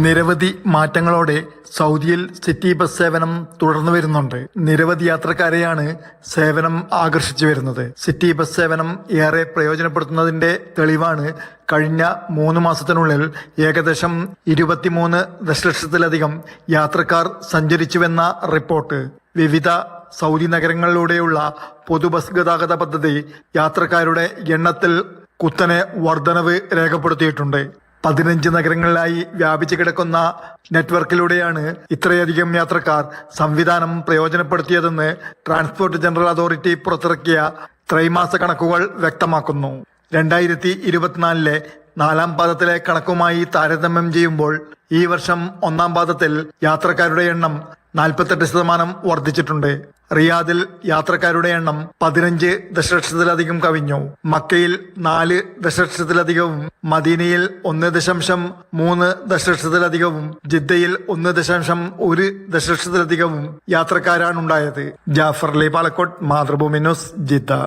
നിരവധി മാറ്റങ്ങളോടെ സൗദിയിൽ city bus സേവനം തുടർന്നു വരുന്നുണ്ട്. നിരവധി യാത്രക്കാരെയാണ് സേവനം ആകർഷിച്ചു വരുന്നത്. സിറ്റി ബസ് സേവനം ഏറെ പ്രയോജനപ്പെടുത്തുന്നതിന്റെ തെളിവാണ് കഴിഞ്ഞ 3 മാസത്തിനുള്ളിൽ ഏകദേശം 23 ദശലക്ഷത്തിലധികം യാത്രക്കാർ സഞ്ചരിച്ചുവെന്ന റിപ്പോർട്ട്. വിവിധ സൗദി നഗരങ്ങളിലൂടെയുള്ള പൊതു ബസ് ഗതാഗത പദ്ധതി യാത്രക്കാരുടെ എണ്ണത്തിൽ കുത്തനെ വർധനവ് രേഖപ്പെടുത്തിയിട്ടുണ്ട്. 15 നഗരങ്ങളിലായി വ്യാപിച്ചു കിടക്കുന്ന നെറ്റ്വർക്കിലൂടെയാണ് ഇത്രയധികം യാത്രക്കാർ സംവിധാനം പ്രയോജനപ്പെടുത്തിയതെന്ന് ട്രാൻസ്പോർട്ട് ജനറൽ അതോറിറ്റി പുറത്തിറക്കിയ ത്രൈമാസ കണക്കുകൾ വ്യക്തമാക്കുന്നു. 2024 4-ാം പാദത്തിലെ കണക്കുമായി താരതമ്യം ചെയ്യുമ്പോൾ ഈ വർഷം 1-ാം പാദത്തിൽ യാത്രക്കാരുടെ എണ്ണം 48% വർദ്ധിച്ചിട്ടുണ്ട്. റിയാദിൽ യാത്രക്കാരുടെ എണ്ണം 15 ദശലക്ഷത്തിലധികം കവിഞ്ഞു. മക്കയിൽ 4 ദശലക്ഷത്തിലധികവും, മദീനയിൽ 1.3 ദശലക്ഷത്തിലധികവും, ജിദ്ദയിൽ 1.1 ദശലക്ഷത്തിലധികവും യാത്രക്കാരാണുണ്ടായത്. Jafar Ali Palakkode, Mathrubhumi news, Jeddah.